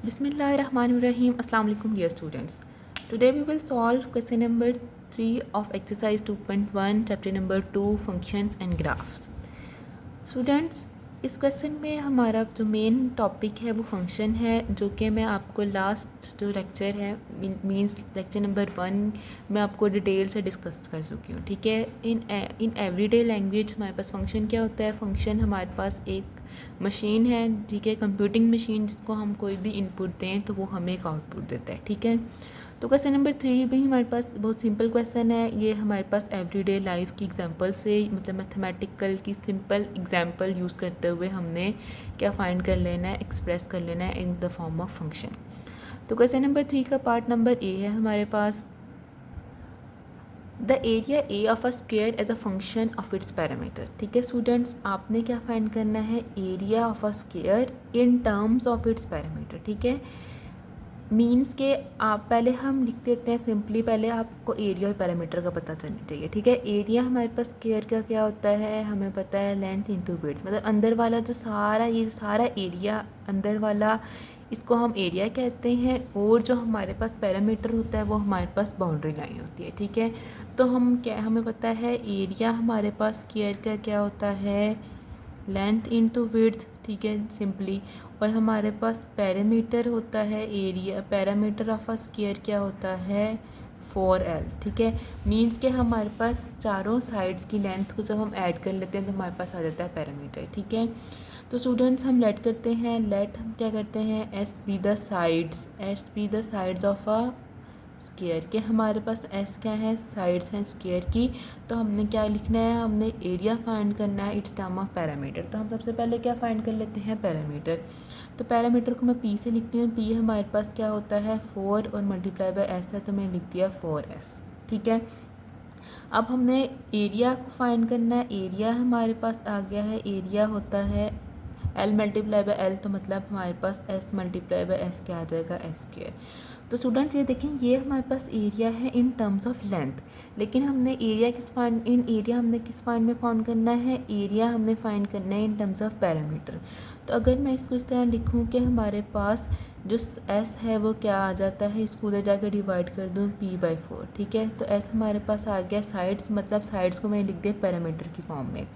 Bismillahirrahmanirrahim. Assalamu alaikum dear students. Today we will solve question number 3 of exercise 2.1 chapter number 2 functions and graphs. Students, इस question में हमारा जो main topic है वो function है, जो कि मैं आपको लास्ट जो लेक्चर है मींस लेक्चर नंबर 1 में आपको डिटेल से डिस्कस कर चुकी हूँ. ठीक है. इन एवरीडे लैंग्वेज हमारे पास फंक्शन क्या होता है. फंक्शन हमारे पास एक मशीन है, ठीक है, कंप्यूटिंग मशीन, जिसको हम कोई भी इनपुट दें तो वो हमें एक आउटपुट देता है. ठीक है. तो क्वेश्चन नंबर 3 भी हमारे पास बहुत सिंपल क्वेश्चन है. ये हमारे पास एवरीडे लाइफ की एग्जांपल से, मतलब मैथमेटिकल की सिंपल एग्जांपल यूज़ करते हुए हमने क्या फाइंड कर लेना है, एक्सप्रेस कर लेना है in the form of function. तो क्वेश्चन नंबर 3 का पार्ट नंबर ए है हमारे पास. The area a of a square as a function of its parameter. ठीक है स्टूडेंट्स, आपने क्या फाइंड करना है, area of a square in terms of its parameter. ठीक है. मीन्स के आप पहले हम लिख देते हैं सिंपली, पहले आपको एरिया और पैरामीटर का पता चलना चाहिए. ठीक है. एरिया हमारे पास स्क्वायर का क्या होता है, हमें पता है लेंथ इंटू विड्थ, मतलब अंदर वाला जो सारा ये सारा एरिया अंदर वाला, इसको हम एरिया कहते हैं. और जो हमारे पास पैरामीटर होता है वो हमारे पास बाउंड्री लाइन होती है. ठीक है. तो हम क्या, हमें पता है एरिया हमारे पास स्क्वायर का क्या होता है, लेंथ इंटू विड्थ. ठीक है सिंपली. और हमारे पास पैरामीटर होता है area, parameter of a square क्या होता है 4L. ठीक है. मीन्स के हमारे पास चारों साइड्स की लेंथ को जब हम ऐड कर लेते हैं तो हमारे पास आ जाता है पैरामीटर. ठीक है. तो स्टूडेंट्स हम लेट करते हैं, लेट हम क्या करते हैं, S be the sides of a square के. हमारे पास एस क्या है, साइड्स हैं स्क्वायर की. तो हमने क्या लिखना है, हमने एरिया फाइंड करना है इट्स टर्म ऑफ पैरामीटर. तो हम सबसे पहले क्या फाइंड कर लेते हैं, पैरामीटर. तो पैरामीटर को मैं पी से लिखती हूँ. पी हमारे पास क्या होता है 4 और मल्टीप्लाई बाय एस है, तो मैंने लिख दिया 4S. ठीक है. अब हमने एरिया को फाइंड करना है. एरिया हमारे पास आ गया है, एरिया होता है L मल्टीप्लाई बाय L, तो मतलब हमारे पास S मल्टीप्लाई बाय S क्या आ जाएगा, S स्क्वायर. तो स्टूडेंट्स ये देखें, ये हमारे पास एरिया है इन टर्म्स ऑफ लेंथ, लेकिन हमने एरिया हमने किस फाइंड में फाइंड करना है, एरिया हमने फाइंड करना है इन टर्म्स ऑफ पैरामीटर. तो अगर मैं इसको इस तरह लिखूँ कि हमारे पास जो S है वो क्या आ जाता है, इसको उधर जाकर डिवाइड कर दूँ P/4. ठीक है. तो S हमारे पास आ गया साइड्स, मतलब साइड्स को मैंने लिख दिया पैरामीटर की फॉर्म में.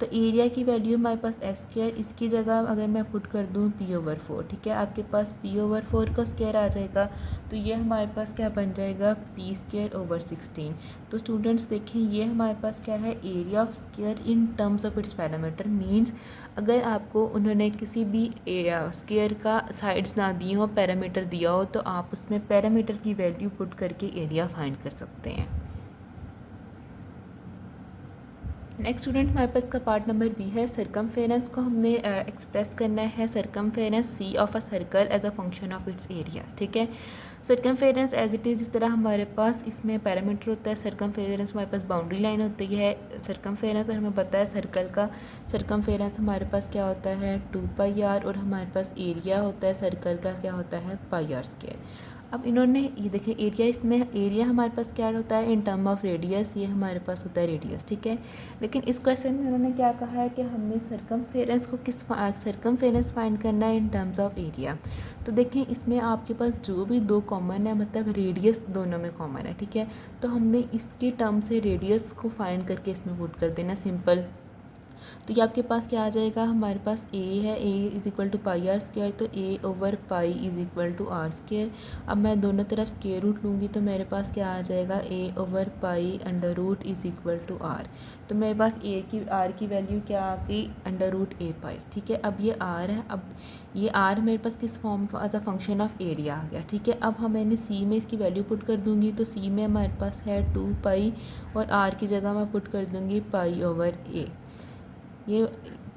तो एरिया की वैल्यू हमारे पास S स्क्वायर, इसकी जगह अगर मैं पुट कर दूँ P/4. ठीक है. आपके पास P/4 का स्क्वायर आ जाएगा, तो ये हमारे पास क्या बन जाएगा, P²/16. तो स्टूडेंट्स देखें, ये हमारे पास क्या है, area of square in terms of its parameter. Means अगर आपको उन्होंने किसी भी स्क्वायर का साइड्स ना दी हो, पैरामीटर दिया हो, तो आप उसमें पैरामीटर की वैल्यू पुट करके एरिया फाइंड कर सकते हैं. नेक्स्ट स्टूडेंट हमारे पास का पार्ट नंबर बी है. सर्कमफेरेंस को हमने एक्सप्रेस करना है. Circumference C of a circle as a function of its area. ठीक है. सर्कमफेरेंस एज इट इज़, जिस तरह हमारे पास इसमें पैरामीटर होता है, सर्कमफेरेंस हमारे पास बाउंड्री लाइन होती है. सर्कमफेरेंस और हमें पता है सर्कल का सर्कमफेरेंस हमारे पास क्या होता है 2πr, और हमारे पास एरिया होता है सर्कल का क्या होता है πr². अब इन्होंने ये देखें एरिया, इसमें एरिया हमारे पास क्या होता है इन टर्म ऑफ रेडियस, ये हमारे पास होता है रेडियस. ठीक है. लेकिन इस क्वेश्चन में उन्होंने क्या कहा है कि हमने सर्कमफेरेंस फाइंड करना है इन टर्म्स ऑफ एरिया. तो देखें इसमें आपके पास जो भी दो कॉमन है, मतलब रेडियस दोनों में कॉमन है. ठीक है. तो हमने इसके टर्म से रेडियस को फाइंड करके इसमें पुट कर देना सिंपल. तो ये आपके पास क्या आ जाएगा, हमारे पास a है, a =πr², तो a/π =r². अब मैं दोनों तरफ स्क्वायर रूट लूँगी तो मेरे पास क्या आ जाएगा, a/π r. तो मेरे पास r की वैल्यू क्या आ गई, √a π. ठीक है. अब ये r है, अब ये r मेरे पास किस form as a function of area आ गया. ठीक है. अब हम मैंने c में इसकी वैल्यू पुट कर दूँगी, तो c में हमारे पास है 2π, और r की जगह मैं पुट कर दूँगी π/a. ये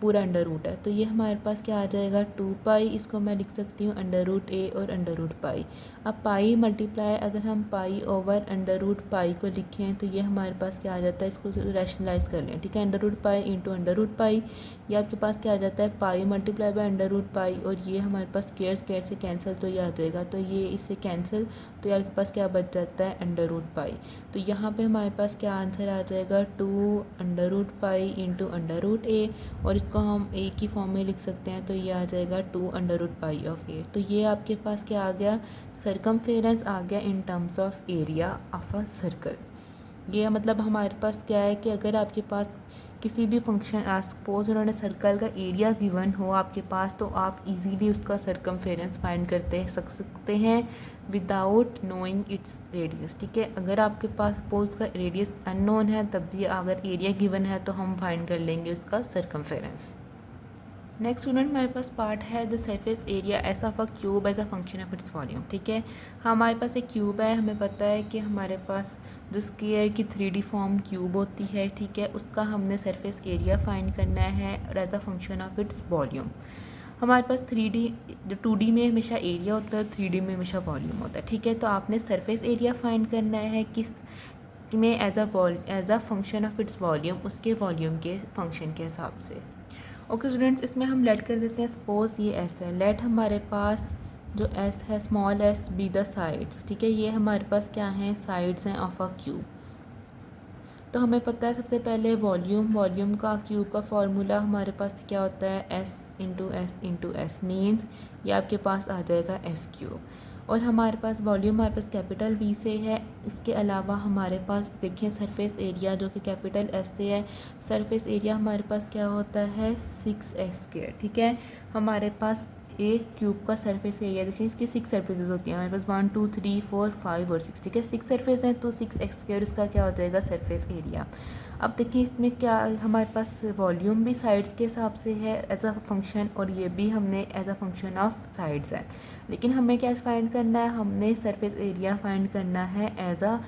पूरा अंडर रूट है, तो ये हमारे पास क्या आ जाएगा 2π, इसको मैं लिख सकती हूँ √a और √π. अब पाई मल्टीप्लाई, अगर हम π/√π को लिखें तो ये हमारे पास क्या आ जाता है, इसको रैशनलाइज कर लें. ठीक है. √π इंटू √π, ये आपके पास क्या आ जाता है पाई मल्टीप्लाई बाय √π, और ये हमारे पास स्क्वायर से कैंसिल, तो ये आ जाएगा, तो ये इससे कैंसिल, तो ये आपके पास क्या बच जाता है √π. तो यहाँ पे हमारे पास क्या आंसर आ जाएगा 2 √π इंटू √a, और इस उसको हम ए की फॉर्म में लिख सकते हैं, तो ये आ जाएगा 2√π/a। तो ये आपके पास क्या आ गया, सरकमफेरेंस आ गया इन terms of area of a circle. ये मतलब हमारे पास क्या है कि अगर आपके पास किसी भी फंक्शन सपोज उन्होंने सर्कल का एरिया गिवन हो आपके पास, तो आप इजीली उसका सरकमफेरेंस फाइंड करते सकते हैं विदाउट नोइंग इट्स रेडियस। ठीक है, अगर आपके पास सपोज का रेडियस अननोन है तब भी अगर एरिया गिवन है तो हम फाइंड कर लेंगे उसका सरकमफेरेंस। नेक्स्ट स्टूडेंट हमारे पास पार्ट है the surface area as of a cube as a function of its volume. ठीक है, हमारे पास एक क्यूब है, हमें पता है कि हमारे पास जो स्क्वायर की 3D फॉर्म क्यूब होती है, ठीक है, उसका हमने सरफेस एरिया फाइंड करना है और as a function of its volume. हमारे पास 3D जो 2D में हमेशा एरिया होता है, 3D में हमेशा वॉल्यूम होता है। ठीक है, तो आपने सरफेस एरिया फाइंड करना है किस में as a function of its volume, उसके वॉल्यूम के फंक्शन के हिसाब से। ओके स्टूडेंट्स, इसमें हम लेट कर देते हैं, सपोज ये एस है, लेट हमारे पास जो एस है small S be the sides. ठीक है, ये हमारे पास क्या हैं, साइड्स हैं ऑफ अ क्यूब। तो हमें पता है सबसे पहले वॉल्यूम का क्यूब का फॉर्मूला हमारे पास क्या होता है, एस इंटू एस मीन्स ये आपके पास आ जाएगा एस क्यूब। और हमारे पास वॉल्यूम हमारे पास कैपिटल वी से है, इसके अलावा हमारे पास देखें सरफेस एरिया जो कि कैपिटल एस से है। सरफेस एरिया हमारे पास क्या होता है 6s²। ठीक है, हमारे पास एक क्यूब का सरफेस एरिया देखिए, इसकी 6 सरफेसेस होती हैं हमारे पास, 1 2 3 4 5 और 6। ठीक है, 6 सरफेस हैं तो 6x² इसका क्या हो जाएगा सरफेस एरिया। अब देखिए इसमें क्या हमारे पास वॉल्यूम भी साइड्स के हिसाब से है एज अ फंक्शन, और ये भी हमने as a function of sides है। लेकिन हमें क्या फाइंड करना है, हमने सरफेस एरिया फाइंड करना है as a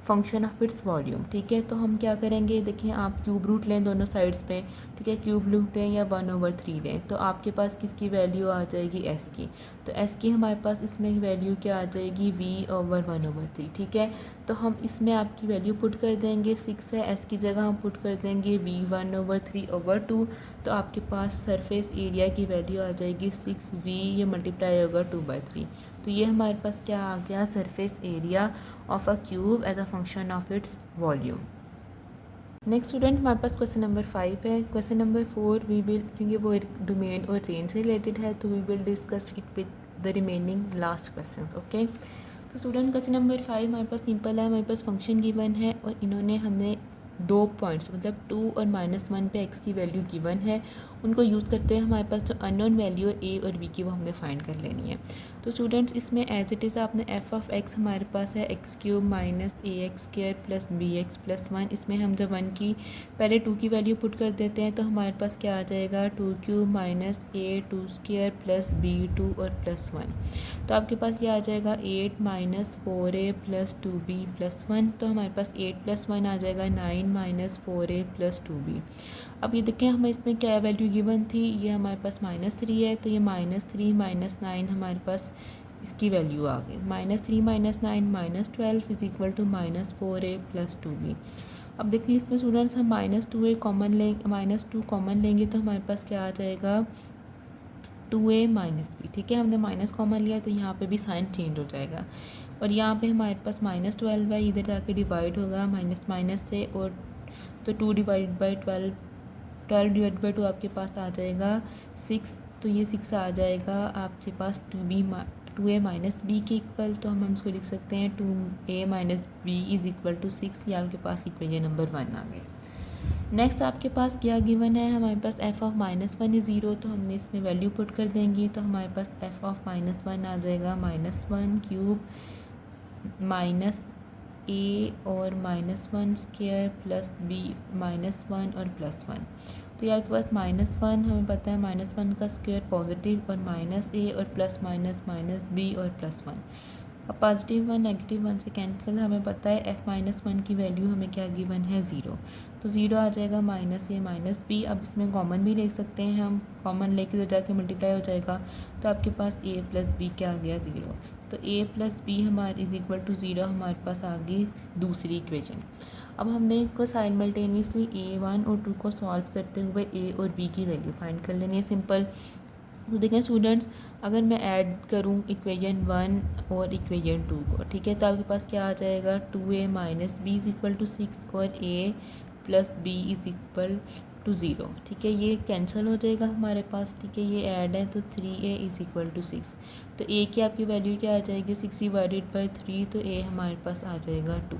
function of its volume. ठीक है, तो हम क्या करेंगे, देखिए आप क्यूब रूट लें दोनों साइड्स पे। ठीक है, क्यूब रूट लें या 1/3 लें, तो आपके पास किसकी वैल्यू आ जाएगी एस की। तो एस की हमारे पास इसमें वैल्यू क्या आ जाएगी v/1/3। ठीक है, तो हम इसमें आपकी वैल्यू पुट कर देंगे, 6 है, एस की जगह हम पुट कर देंगे v1/3/2। तो आपके पास सरफेस एरिया की वैल्यू आ जाएगी 6v, ये मल्टीप्लाई होगा 2/3। तो ये हमारे पास क्या आ गया, surface area of a cube as a function of its volume. Next student हमारे पास क्वेश्चन नंबर 5 है। क्वेश्चन नंबर 4 वी विल, क्योंकि वो डोमेन और रेंज से रिलेटेड है, तो we will discuss it with the remaining last question. Okay, तो स्टूडेंट क्वेश्चन नंबर 5 हमारे पास सिंपल है, हमारे पास फंक्शन गिवन है और इन्होंने हमें 2 पॉइंट्स मतलब 2 और -1 पे x की वैल्यू गिवन है, उनको यूज़ करते हैं हमारे पास जो अननोन वैल्यू है a और b की, वो हमने फाइंड कर लेनी है। तो स्टूडेंट्स इसमें एज इट इज़ आपने f(x) हमारे पास है x³ - ax² + bx + 1। इसमें हम जब 1 की पहले 2 की वैल्यू पुट कर देते हैं तो हमारे पास क्या आ जाएगा 2³ - a² + b2 और +1। तो आपके पास ये आ जाएगा 8 - 4a + 2b + 1। तो हमारे पास 8 + 1 आ जाएगा 9 - 4a + 2b। अब ये देखें हमें इसमें क्या वैल्यू गिवन थी, ये हमारे पास -3 है, तो ये -3 - 9 हमारे पास इसकी वैल्यू आ गई। -3 - 9 -12 = -4a + 2b। अब देखिए इसमें स्टूडेंट्स हम -2 कॉमन लेंगे, -2 कॉमन लेंगे तो हमारे पास क्या आ जाएगा 2a - b। ठीक है, हमने माइनस कॉमन लिया तो यहाँ पे भी साइन चेंज हो जाएगा, और यहाँ पे हमारे पास -12 है, इधर जाके डिवाइड होगा माइनस माइनस से, और तो 2 / 12, 12 / 2 आपके पास आ जाएगा 6। तो ये 6 आ जाएगा आपके पास 2a - b के इक्वल। तो हम इसको लिख सकते हैं 2a - b = 6। ये आपके पास इक्वेशन नंबर 1 आ गई। नेक्स्ट आपके पास क्या गिवन है, हमारे पास f(-1) = 0, तो हमने इसमें वैल्यू पुट कर देंगे, तो हमारे पास f(-1) आ जाएगा -1³ -a और -1² + b -1 और +1। तो ये आपके पास -1 हमें पता है -1 का स्क्वायर पॉजिटिव, और -a और प्लस माइनस -b और +1। अब +1 -1 से कैंसिल, हमें पता है f-1 की वैल्यू हमें क्या गिवन है 0। तो 0 आ जाएगा -a -b। अब इसमें कॉमन भी ले सकते हैं हम, कॉमन लेके तो जाके मल्टीप्लाई हो जाएगा, तो आपके पास a + b क्या आ गया 0। तो a + b हमारे = 0 हमारे पास आ गई दूसरी इक्वेशन। अब हमने इसको साइमल्टेनियसली a1 और 2 को सॉल्व करते हुए a और b की वैल्यू फाइंड कर लेनी है सिंपल। तो देखें स्टूडेंट्स, अगर मैं ऐड करूं इक्वेशन 1 और इक्वेशन 2 को, ठीक है, तो आपके पास क्या आ जाएगा 2a - b = 6 और a + b = टू ज़ीरो, ठीक है। ये कैंसिल हो जाएगा हमारे पास, ठीक है, ये ऐड है तो 3a इज़ इक्वल टू 6। तो a की आपकी वैल्यू क्या आ जाएगी 6 डिवाइडेड बाई 3, तो a हमारे पास आ जाएगा 2।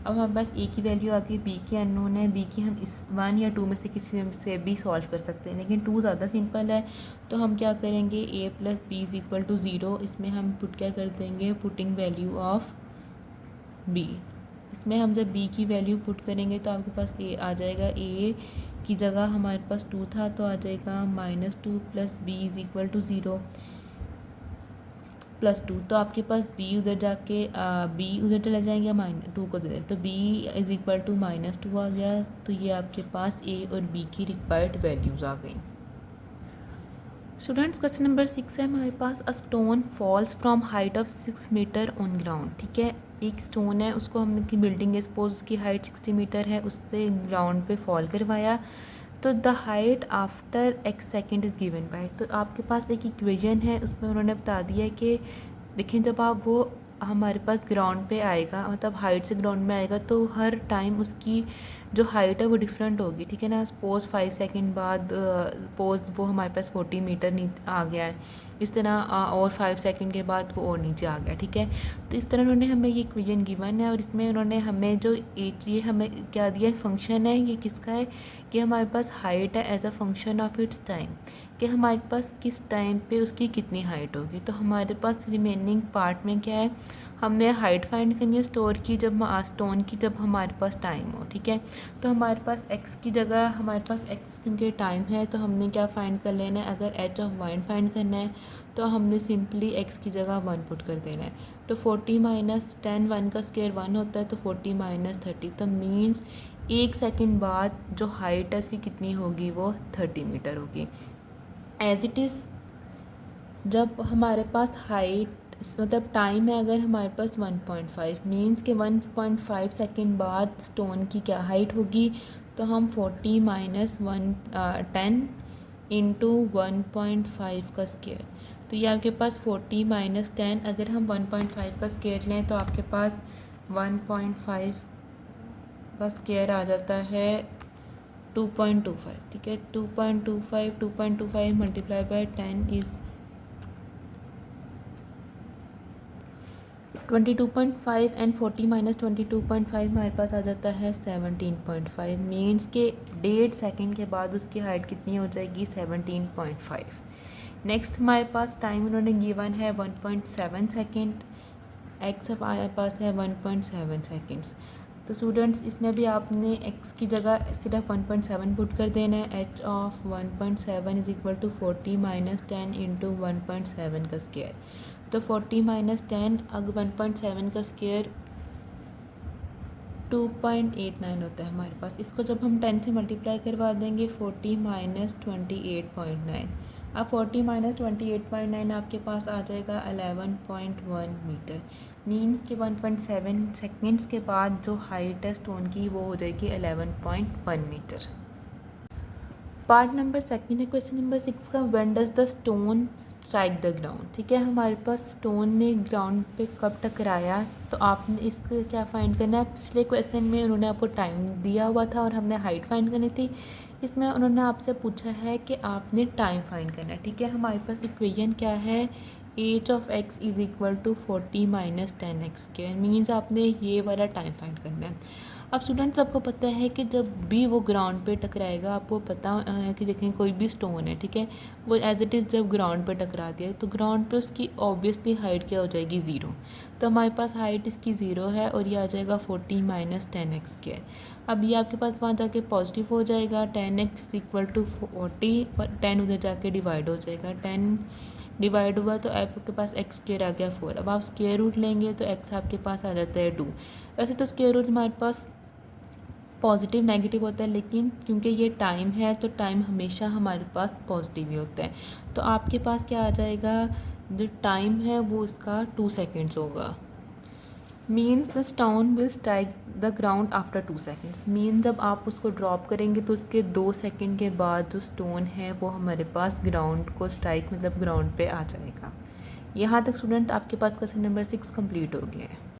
अब हमारे पास a की वैल्यू आ गई, b की अननोन है, b की हम इस 1 या 2 में से किसी से भी सॉल्व कर सकते हैं, लेकिन 2 ज़्यादा सिंपल है। तो हम क्या करेंगे a plus B is equal to 0, इसमें हम पुट क्या कर देंगे, पुटिंग वैल्यू ऑफ b। इसमें हम जब b की वैल्यू पुट करेंगे तो आपके पास a आ जाएगा, a की जगह हमारे पास 2 था तो आ जाएगा -2 plus B is equal to 0 plus 2। तो आपके पास b उधर जाके b उधर चले जाएंगे, -2 को दे दें तो b इज़ इक्वल टू -2 आ गया। तो ये आपके पास a और b की रिक्वायर्ड वैल्यूज़ आ गई। स्टूडेंट्स क्वेश्चन नंबर 6 है हमारे पास, a stone falls from height of 6 meter on ground, ठीक है। एक स्टोन है, उसको हमने की बिल्डिंग है, सपोज उसकी हाइट 60 मीटर है, उससे ग्राउंड पे फॉल करवाया। तो the height after x second is given by, तो आपके पास एक इक्वेशन है, उसमें उन्होंने बता दिया है कि देखें जब आप वो हमारे पास ग्राउंड पे आएगा, मतलब हाइट से ग्राउंड में आएगा, तो हर टाइम उसकी जो हाइट है वो डिफरेंट होगी, ठीक है ना। सपोज़ 5 सेकंड बाद सपोज़ वो हमारे पास 40 मीटर आ गया है, इस तरह और 5 सेकंड के बाद वो और नीचे आ गया, ठीक है। तो इस तरह उन्होंने हमें ये इक्वेशन गिवन है, और इसमें उन्होंने हमें जो ये हमें क्या दिया है, फंक्शन है, ये किसका है कि हमारे पास हाइट है as a function of its time, कि हमारे पास किस टाइम पे उसकी कितनी हाइट होगी। तो हमारे पास रिमेनिंग पार्ट में क्या है, हमने हाइट फाइंड करनी है स्टोन की जब हमारे पास टाइम हो, ठीक है। तो हमारे पास x की जगह हमारे पास x क्योंकि टाइम है, तो हमने क्या फाइंड कर लेना है, अगर h ऑफ 1 फाइंड करना है तो हमने सिंपली x की जगह 1 पुट कर देना है। तो 40 माइनस 10, 1 का स्क्वायर 1 होता है, तो 40 माइनस 30, तो मीन्स 1 सेकेंड बाद जो हाइट है उसकी कितनी होगी, वो 30 मीटर होगी। एज इट इज़ जब हमारे पास हाइट मतलब टाइम है, अगर हमारे पास 1.5 मीन्स के 1.5 सेकेंड बाद स्टोन की क्या हाइट होगी, तो हम 40 माइनस 10 इंटू 1.5 का स्क्वायर, तो ये आपके पास 40 माइनस 10, अगर हम 1.5 का स्क्वायर लें तो आपके पास 1.5 का स्क्वायर आ जाता है 2.25, ठीक है। 2.25 multiply by 10 is 22.5 and 40 minus 22.5 हमारे पास आ जाता है 17.5, मीन्स के 1.5 सेकेंड के बाद उसकी हाइट कितनी हो जाएगी 17.5। नेक्स्ट हमारे पास टाइम उन्होंने गिवन है 1.7 सेकेंड, एक्स हमारे पास है 1.7 सेकेंड्स। तो स्टूडेंट्स इसमें भी आपने x की जगह सिर्फ 1.7 पुट कर देना है, h of 1.7 is equal to 40 minus 10 into 1.7 का स्क्वायर। तो 40 माइनस 10 अगर 1.7 का स्क्वायर 2.89 होता है हमारे पास, इसको जब हम 10 से मल्टीप्लाई करवा देंगे 40 माइनस 28.9, अब 40 माइनस 28.9 आपके पास आ जाएगा 11.1 मीटर, मीन्स के 1.7 सेकेंड्स के बाद जो हाइट है स्टोन की वो हो जाएगी 11.1 मीटर। पार्ट नंबर सेकंड है क्वेश्चन नंबर 6 का, when does the stone strike the ground, ठीक है। हमारे पास स्टोन ने ग्राउंड पे कब टकराया, तो आपने इसको क्या फाइंड करना है। पिछले क्वेश्चन में उन्होंने आपको टाइम दिया हुआ था और हमने हाइट फाइंड करनी थी, इसमें उन्होंने आपसे पूछा है कि आपने टाइम फाइंड करना है, ठीक है। हमारे पास इक्वेशन क्या है, H of X is equal to 40 minus 10x square, means आपने ये वाला टाइम फाइंड करना है। अब स्टूडेंट्स आपको पता है कि जब भी वो ग्राउंड पे टकराएगा, आपको पता है कि देखें कोई भी स्टोन है, ठीक है, वो एज इट इज़ जब ग्राउंड पे टकरा दिया तो ग्राउंड पे उसकी ऑब्वियसली हाइट क्या हो जाएगी 0। तो हमारे पास हाइट इसकी 0 है और ये आ जाएगा 40 माइनस 10x स्क्वायर। अब ये आपके पास वहाँ जाके पॉजिटिव हो जाएगा, 10x इक्वल टू 40 और 10 उधर जाके डिवाइड हो जाएगा, 10 डिवाइड हुआ तो आपके पास एक्स स्क्वायर आ गया 4। अब आप स्क्वायर रूट लेंगे तो एक्स आपके पास आ जाता है 2। वैसे तो स्क्वायर रूट हमारे पास पॉजिटिव नेगेटिव होता है, लेकिन क्योंकि ये टाइम है तो टाइम हमेशा हमारे पास पॉजिटिव ही होता है। तो आपके पास क्या आ जाएगा, जो टाइम है वो उसका 2 सेकेंड्स होगा। Means the stone will strike the ground after 2 seconds, mean जब आप उसको ड्रॉप करेंगे तो उसके 2 सेकेंड के बाद जो स्टोन है वो हमारे पास ग्राउंड को स्ट्राइक मतलब ग्राउंड पे आ जाएगा। यहाँ तक स्टूडेंट आपके पास क्वेश्चन नंबर 6 कंप्लीट हो गया है।